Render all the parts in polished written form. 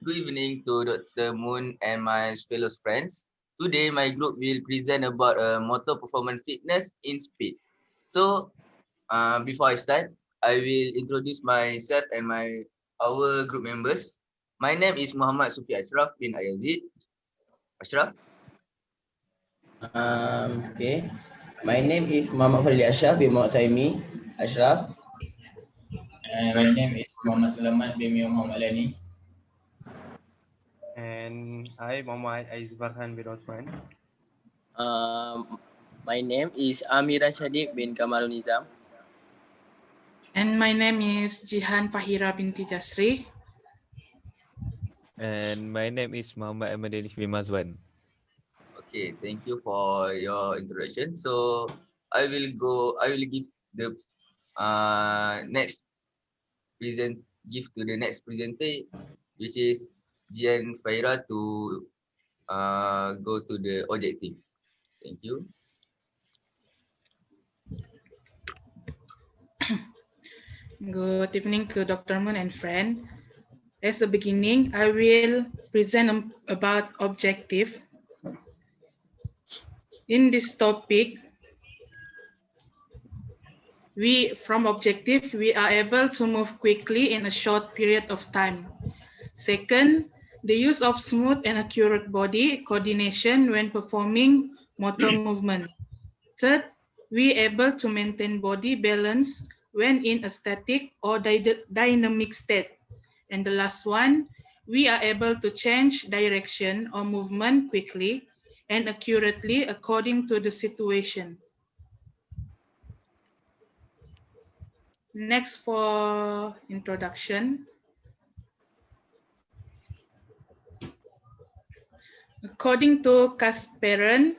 Good evening to Dr. Moon and my fellow friends. Today, my group will present about motor performance fitness in speed. So, before I start, I will introduce myself and our group members. My name is Muhammad Sufi Ashraf bin Ayazid. Ashraf. Okay. My name is Muhammad Fadli Ashraf bin Muhammad Saimi Ashraf. And my name is Muhammad Selamat bin Muhammad Lani. And I, Muhammad Aizbarhan bin Osman. My name is Amiran Shadiq bin Kamarul Nizam. And my name is Jihan Fahira binti Jasri. And my name is Muhammad Ahmadanish bin Mazwan. Okay, thank you for your introduction. So, I will give the give to the next presenter, which is Jian Faira to go to the objective. Thank you. Good evening to Dr. Moon and friend. As a beginning, I will present about objective. In this topic, from objective, we are able to move quickly in a short period of time. Second, the use of smooth and accurate body coordination when performing motor movement. Third, we are able to maintain body balance when in a static or dynamic state. And the last one, we are able to change direction or movement quickly and accurately according to the situation. Next for introduction. According to Kasperin,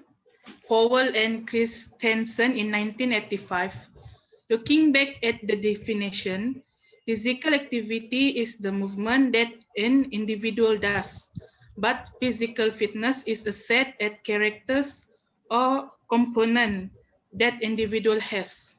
Powell and Christensen in 1985, looking back at the definition, physical activity is the movement that an individual does, but physical fitness is a set of characters or component that individual has.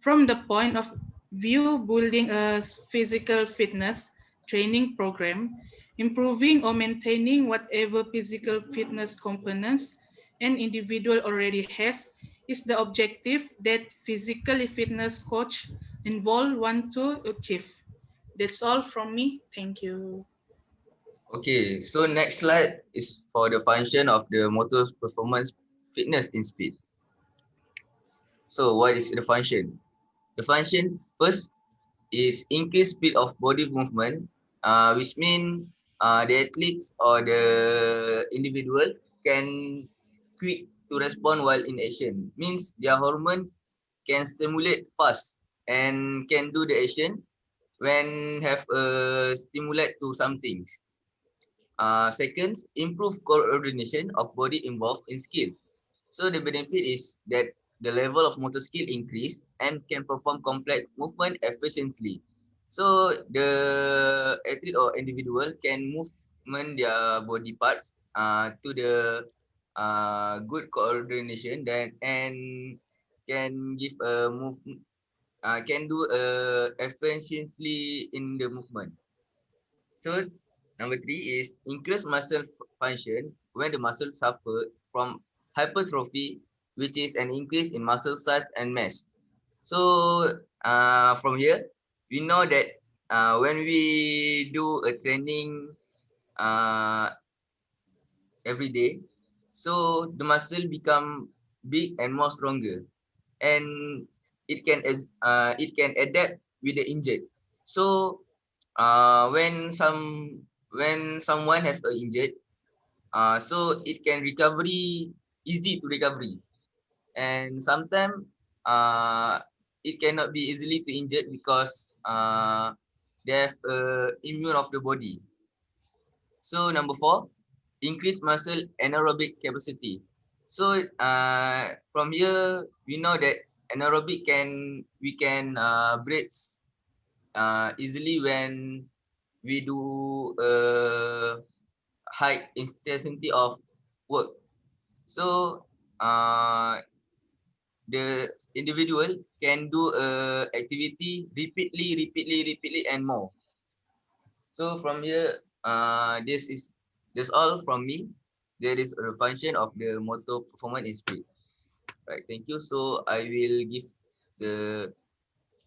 From the point of view building a physical fitness training program, improving or maintaining whatever physical fitness components an individual already has is the objective that physical fitness coach involved want to achieve. That's all from me. Thank you. Okay, so next slide is for the function of the motor performance fitness in speed. So what is the function? The function first is increase speed of body movement, which means the athletes or the individual can quick to respond while in action. Means their hormone can stimulate fast and can do the action when have a stimulate to some things. Second, improve coordination of body involved in skills. So the benefit is that the level of motor skill increase and can perform complex movement efficiently. So the athlete or individual can movement their body parts to the good coordination that and can give a move can do efficiently in the movement. So number three is increase muscle function when the muscles suffer from hypertrophy, which is an increase in muscle size and mass. So from here, we know that when we do a training uh, every day, so the muscle become big and more stronger, and it can adapt with the injured. So when someone have a injured, so it can recovery easy to recovery, and sometimes it cannot be easily to injured because there's a immune of the body. So number four, increase muscle anaerobic capacity. So from here we know that anaerobic we can breathe easily when we do high intensity of work. So the individual can do activity repeatedly, and more. So from here, This all from me. There is a function of the motor performance in speed. Right, thank you. So I will give the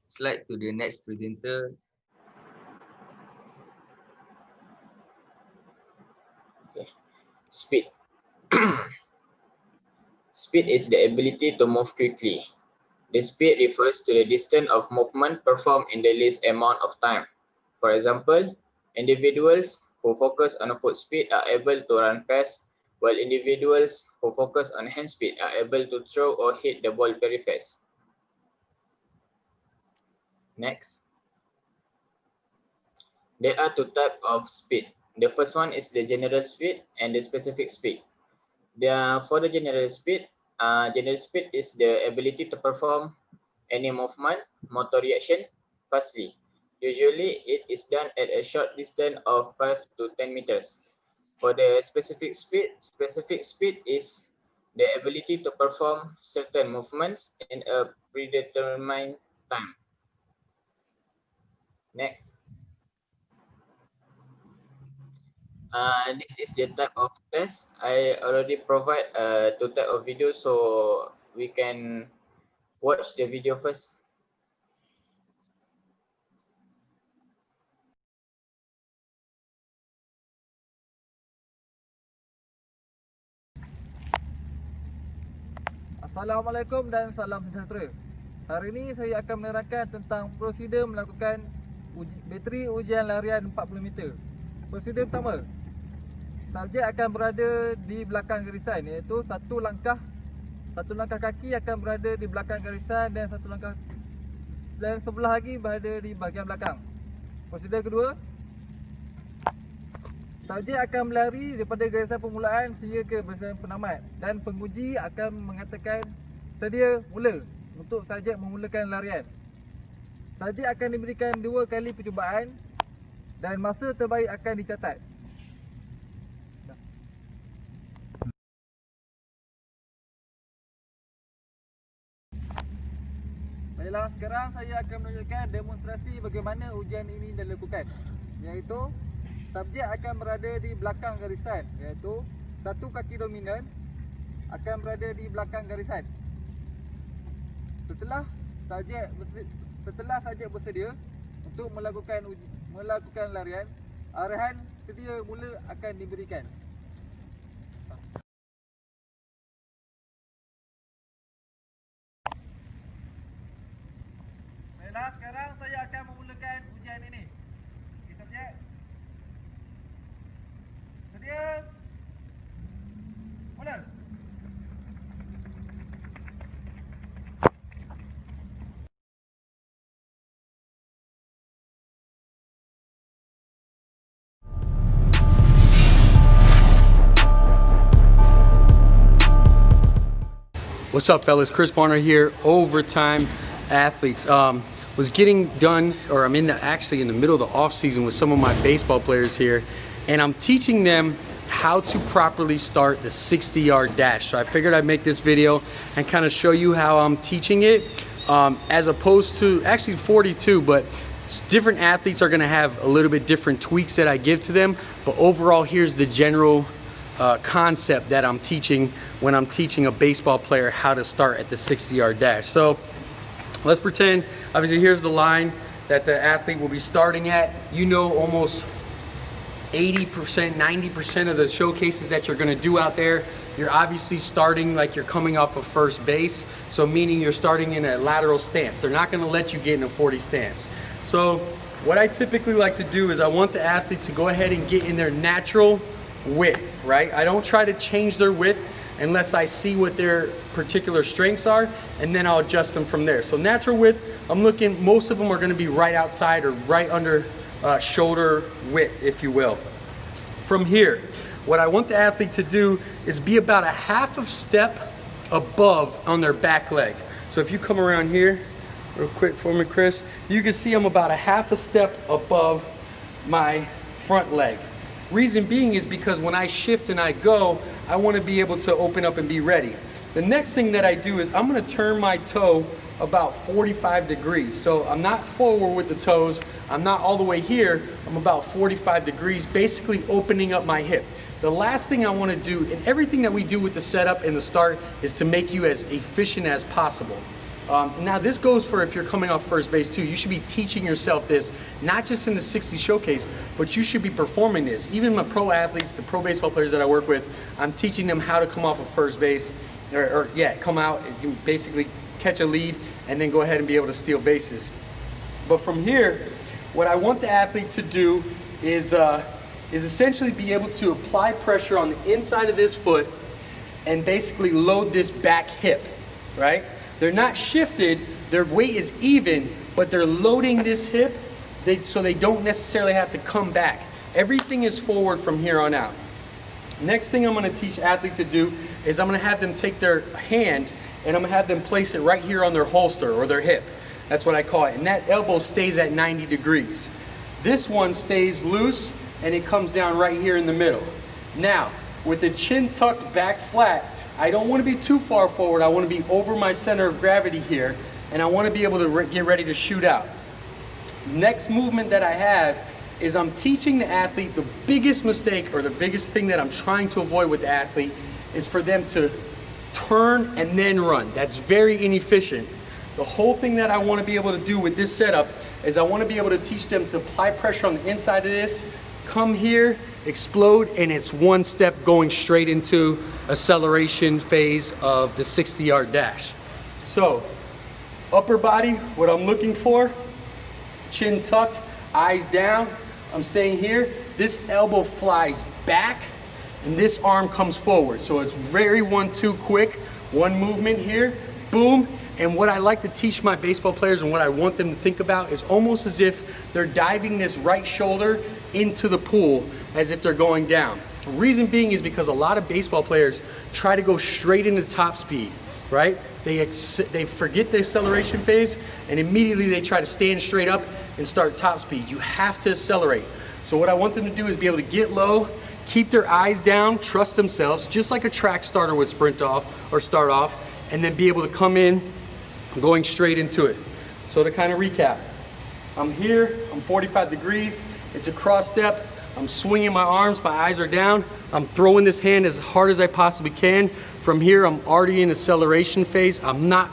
slide to the next presenter. Okay. Speed. Speed is the ability to move quickly. The speed refers to the distance of movement performed in the least amount of time. For example, individuals who focus on foot speed are able to run fast, while individuals who focus on hand speed are able to throw or hit the ball very fast. Next. There are two types of speed. The first one is the general speed and the specific speed. For the general speed is the ability to perform any movement, motor reaction fastly. Usually, it is done at a short distance of 5 to 10 meters. For the specific speed is the ability to perform certain movements in a predetermined time. Next. This is the type of test. I already provide two type of video, so we can watch the video first. Assalamualaikum dan salam sejahtera. Hari ini saya akan menerangkan tentang prosedur melakukan bateri ujian larian 40 meter. Prosedur pertama, subjek akan berada di belakang garisan, iaitu satu langkah kaki akan berada di belakang garisan dan satu langkah dan sebelah lagi berada di bahagian belakang. Prosedur kedua, subjek akan berlari daripada garisan permulaan sehingga ke garisan penamat dan penguji akan mengatakan sedia mula untuk subjek memulakan larian. Subjek akan diberikan 2 kali percubaan dan masa terbaik akan dicatat. Baiklah, sekarang saya akan menunjukkan demonstrasi bagaimana ujian ini dilakukan, iaitu subjek akan berada di belakang garisan, iaitu satu kaki dominan akan berada di belakang garisan. Setelah subjek bersedia untuk melakukan larian, arahan sedia mula akan diberikan. Baiklah, sekarang saya akan memulakan ujian ini. Okey, subjek. Sedia. Mula. What's up, fellas? Chris Barner here, Overtime Athletes. Was getting done, or I'm actually in the middle of the off season with some of my baseball players here, and I'm teaching them how to properly start the 60-yard dash. So I figured I'd make this video and kind of show you how I'm teaching it, as opposed to actually 42, but different athletes are gonna have a little bit different tweaks that I give to them. But overall, here's the general concept that I'm teaching when I'm teaching a baseball player how to start at the 60-yard dash. So let's pretend, obviously here's the line that the athlete will be starting at. You know, almost 80%, 90% of the showcases that you're gonna do out there, you're obviously starting like you're coming off of first base. So meaning you're starting in a lateral stance. They're not gonna let you get in a 40 stance. So what I typically like to do is I want the athlete to go ahead and get in their natural width, right? I don't try to change their width unless I see what their particular strengths are, and then I'll adjust them from there. So natural width, I'm looking, most of them are gonna be right outside or right under shoulder width, if you will. From here, what I want the athlete to do is be about a half of step above on their back leg. So if you come around here, real quick for me, Chris, you can see I'm about a half a step above my front leg. Reason being is because when I shift and I go, I want to be able to open up and be ready. The next thing that I do is I'm going to turn my toe about 45 degrees. So I'm not forward with the toes. I'm not all the way here. I'm about 45 degrees, basically opening up my hip. The last thing I want to do, and everything that we do with the setup and the start, is to make you as efficient as possible. Now this goes for if you're coming off first base too. You should be teaching yourself this, not just in the 60 showcase, but you should be performing this. Even my pro athletes, the pro baseball players that I work with, I'm teaching them how to come off of first base, or come out and basically catch a lead and then go ahead and be able to steal bases. But from here, what I want the athlete to do is essentially be able to apply pressure on the inside of this foot and basically load this back hip, right? They're not shifted, their weight is even, but they're loading this hip so they don't necessarily have to come back. Everything is forward from here on out. Next thing I'm gonna teach the athlete to do is I'm gonna have them take their hand and I'm gonna have them place it right here on their holster or their hip. That's what I call it. And that elbow stays at 90 degrees. This one stays loose and it comes down right here in the middle. Now, with the chin tucked back flat, I don't want to be too far forward. I want to be over my center of gravity here, and I want to be able to get ready to shoot out. Next movement that I have is I'm teaching the athlete the biggest mistake, or the biggest thing that I'm trying to avoid with the athlete, is for them to turn and then run. That's very inefficient. The whole thing that I want to be able to do with this setup is I want to be able to teach them to apply pressure on the inside of this, come here, explode, and it's one step going straight into acceleration phase of the 60-yard dash. So upper body, what I'm looking for, chin tucked, eyes down, I'm staying here. This elbow flies back and this arm comes forward. So it's very 1-2 quick, one movement here, boom. And what I like to teach my baseball players and what I want them to think about is almost as if they're diving this right shoulder into the pool as if they're going down. The reason being is because a lot of baseball players try to go straight into top speed, right? They forget the acceleration phase and immediately they try to stand straight up and start top speed. You have to accelerate. So what I want them to do is be able to get low, keep their eyes down, trust themselves, just like a track starter would sprint off or start off, and then be able to come in going straight into it. So to kind of recap, I'm here, I'm 45 degrees, it's a cross step, I'm swinging my arms, my eyes are down, I'm throwing this hand as hard as I possibly can. From here, I'm already in acceleration phase. I'm not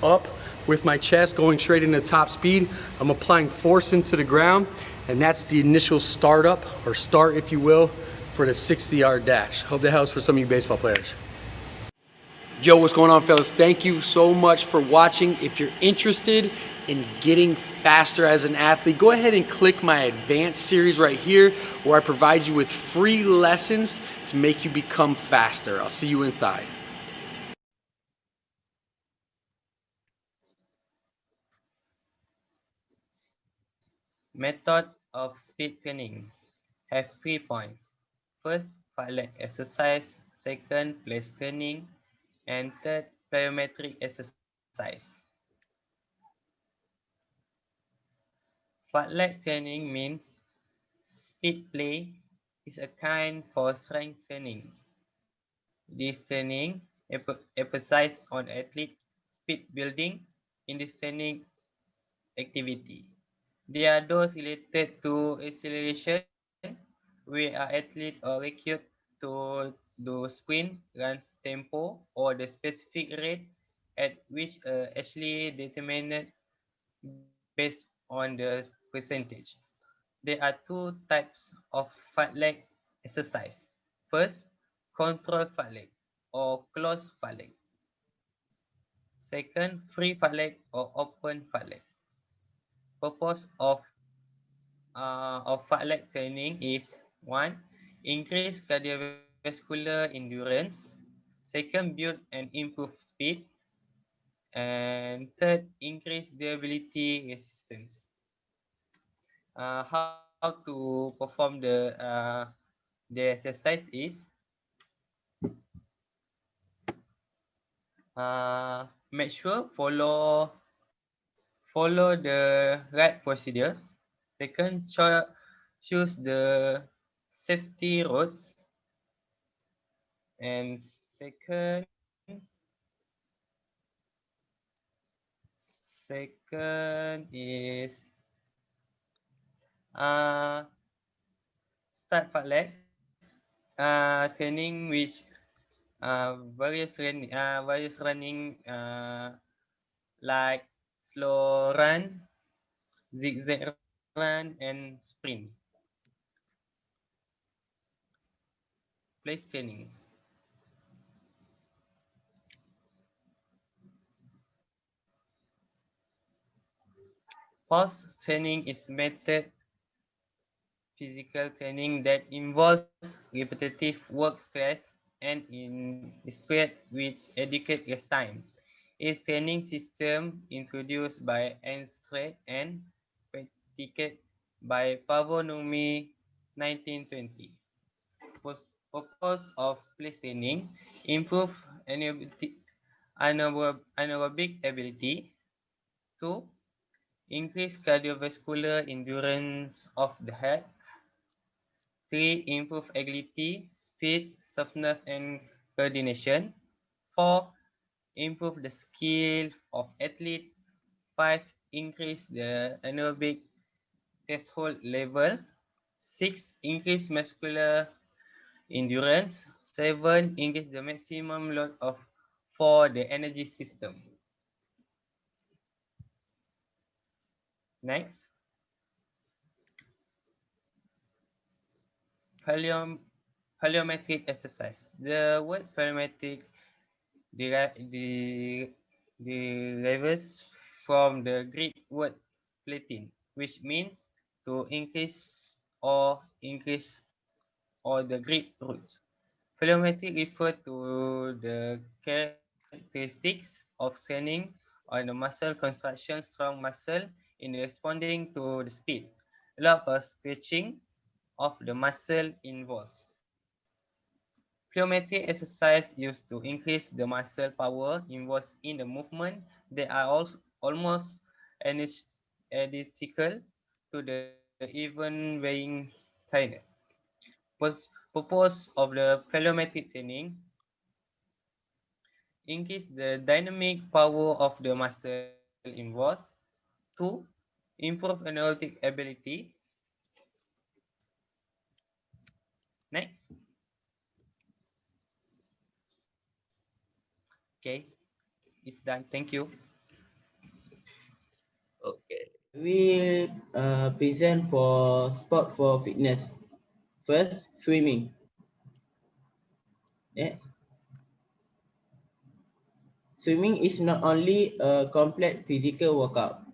up with my chest going straight into top speed. I'm applying force into the ground, and that's the initial startup, or start if you will, for the 60-yard dash. Hope that helps for some of you baseball players. Yo, what's going on, fellas? Thank you so much for watching. If you're interested in getting faster as an athlete, go ahead and click my advanced series right here, where I provide you with free lessons to make you become faster. I'll see you inside. Method of speed training have 3 points. First, fartlek exercise. Second, place training. And third, plyometric exercise. Fartlek training means speed play is a kind for strength training. This training emphasizes on athlete speed building in this training activity. There are those related to acceleration, where an athlete or recruit to do sprint, runs tempo, or the specific rate at which actually determined based on the percentage. There are two types of fartlek exercise. First, control fartlek or closed fartlek. Second, free fartlek or open fartlek. Purpose of fartlek training is 1. Increase cardiovascular endurance. Second, build and improve speed. And third, increase durability resistance. How to perform the exercise is make sure follow the right procedure. Second, choose the safety roads. And second, second is uh, start part leg training which various running like slow run, zigzag run, and sprint. Place training. Pulse training is method physical training that involves repetitive work stress and in spread which educate rest time. Is training system introduced by Einstein and practiced by Pavonomi 1920. Purpose of place training: improve anaerobic ability. 2. Increase cardiovascular endurance of the heart. 3. Improve agility, speed, softness, and coordination. 4. Improve the skill of athlete. 5. Increase the anaerobic threshold level. 6. Increase muscular endurance. 7. Increase the maximum load of for the energy system. Next. Plyometric exercise. The word plyometric derives from the Greek word platin, which means to increase or the Greek root. Plyometric refer to the characteristics of training on the muscle construction, strong muscle in responding to the speed, allow for stretching of the muscle involved. Plyometric exercise used to increase the muscle power involved in the movement. They are also almost identical to the even weighing trainer. Purpose of the plyometric training: increase the dynamic power of the muscle involved. 2. Improve aerobic ability. Next. Okay, it's done. Thank you. Okay. We present for sport for fitness. First, swimming. Next. Swimming is not only a complete physical workout,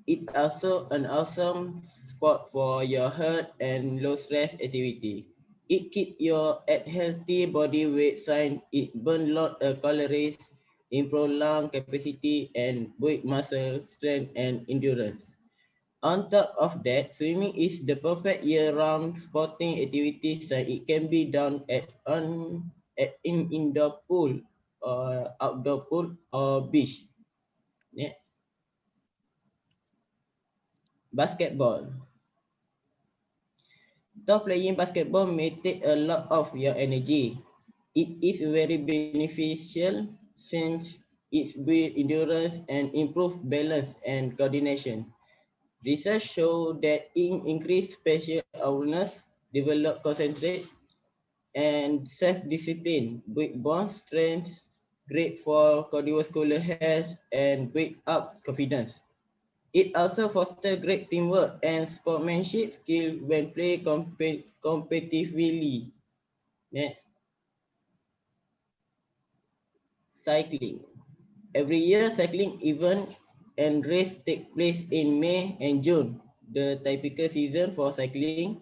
it's also an awesome sport for your heart and low stress activity. It keeps your at healthy body weight sign, it burn lot of calories, improve lung capacity and build muscle strength and endurance. On top of that, swimming is the perfect year-round sporting activity so it can be done at in indoor pool or outdoor pool or beach. Next, basketball. Though playing basketball may take a lot of your energy, it is very beneficial since it builds endurance and improve balance and coordination. Research show that in increased spatial awareness, develop concentrate and self-discipline, with bone strength, great for cardiovascular health and build up confidence. It also fosters great teamwork and sportsmanship skill when played competitively. Next, cycling. Every year, cycling event and race take place in May and June, the typical season for cycling.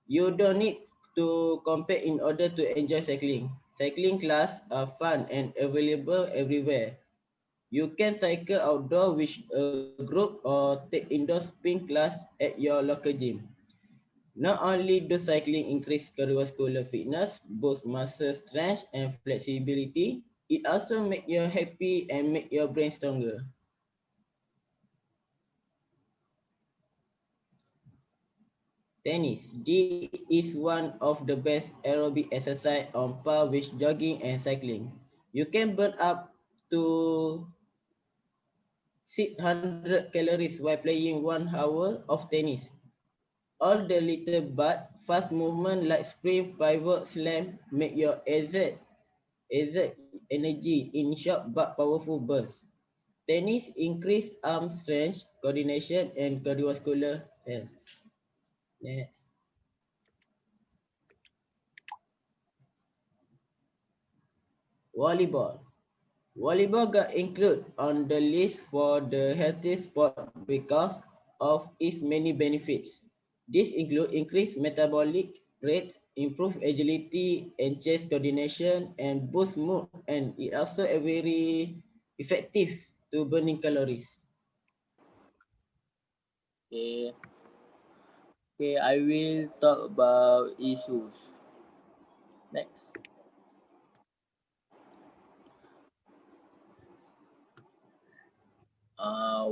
You don't need to compete in order to enjoy cycling. Cycling classes are fun and available everywhere. You can cycle outdoor with a group or take indoor spin class at your local gym. Not only does cycling increase cardiovascular fitness, boost muscle strength and flexibility, it also makes you happy and make your brain stronger. Tennis. This is one of the best aerobic exercise on par with jogging and cycling. You can burn up to 600 calories while playing 1 hour of tennis. All the little but fast movement like sprint, pivot, slam make your exact energy in short but powerful bursts. Tennis increase arm strength, coordination, and cardiovascular health. Next. Volleyball. Volleyball got included on the list for the healthiest sport because of its many benefits. These include increased metabolic rates, improved agility and chest coordination, and boost mood. And it also a very effective to burning calories. Okay, okay, I will talk about issues. Next.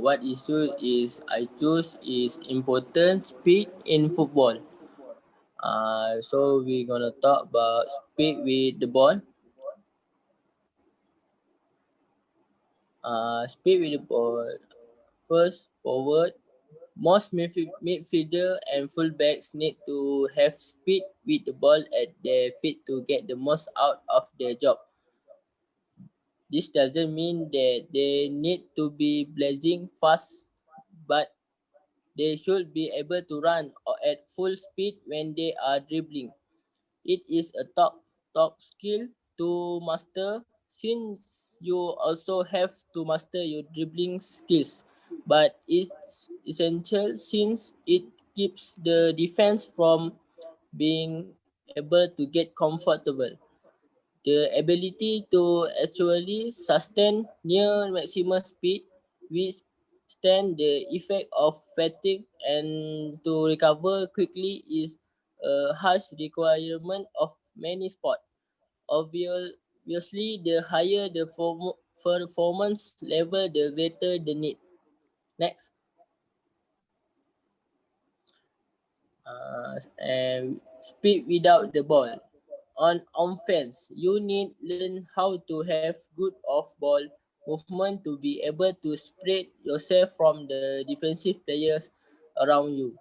What issue is I choose is important speed in football. So we're gonna talk about speed with the ball. Speed with the ball. First, forward. Most midfielder and fullbacks need to have speed with the ball at their feet to get the most out of their job. This doesn't mean that they need to be blazing fast, but they should be able to run at full speed when they are dribbling. It is a top skill to master since you also have to master your dribbling skills. But it's essential since it keeps the defense from being able to get comfortable. The ability to actually sustain near maximum speed withstand the effect of fatigue and to recover quickly is a harsh requirement of many sports. Obviously, the higher the performance level, the greater the need. Next, and speed without the ball. On offense, you need learn how to have good off-ball movement to be able to spread yourself from the defensive players around you.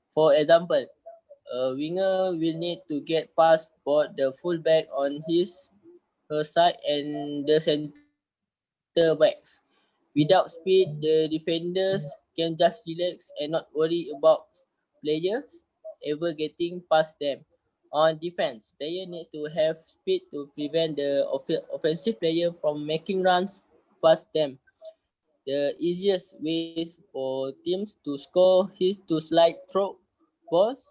For example, a winger will need to get past both the fullback on her side and the center backs. Without speed, the defenders can just relax and not worry about players ever getting past them. On defense, player needs to have speed to prevent the offensive player from making runs past them. The easiest ways for teams to score is to slide through balls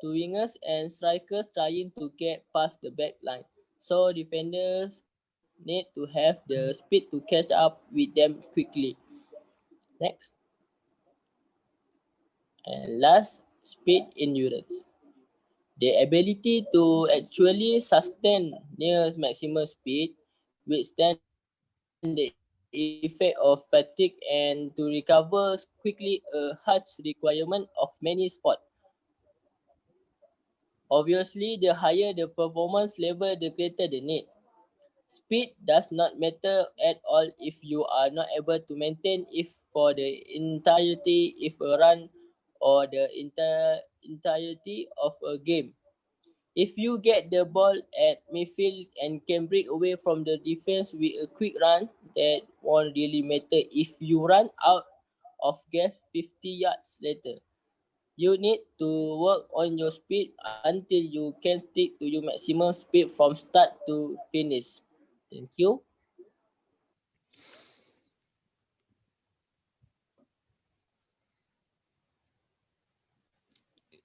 to wingers and strikers trying to get past the back line. So defenders need to have the speed to catch up with them quickly. Next. And last, speed endurance. The ability to actually sustain near maximum speed, withstand the effect of fatigue, and to recover quickly a harsh requirement of many sports. Obviously, the higher the performance level, the greater the need. Speed does not matter at all if you are not able to maintain it for the entirety of a run or the entirety of a game. If you get the ball at midfield and can break away from the defense with a quick run, that won't really matter if you run out of gas 50 yards later. You need to work on your speed until you can stick to your maximum speed from start to finish. Thank you.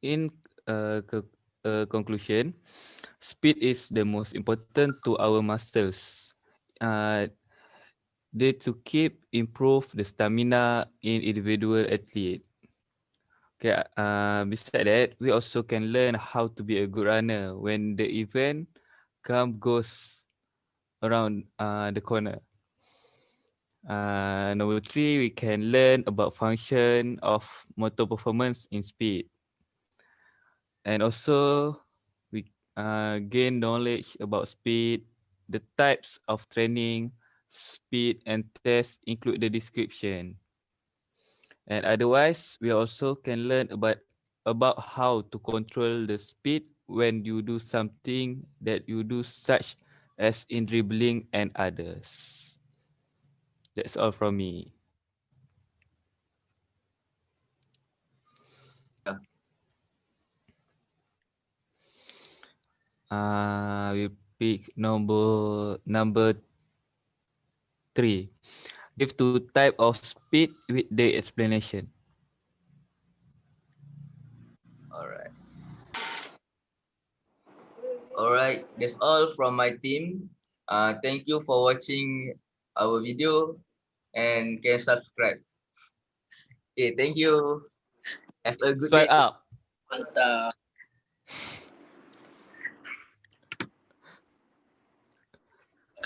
In conclusion, speed is the most important to our muscles. Uh, they to keep improve the stamina in individual athlete. Okay, beside that, we also can learn how to be a good runner when the event goes around the corner. Number three, we can learn about function of motor performance in speed. And also, we gain knowledge about speed, the types of training, speed, and test include the description. And otherwise, we also can learn about how to control the speed when you do something that you do, such as in dribbling and others. That's all from me. Yeah. We pick number 3. Give two type of speed with the explanation. Alright. Alright, that's all from my team. Thank you for watching our video and can subscribe. Okay, thank you. Have a good day. Swipe up. Mantap.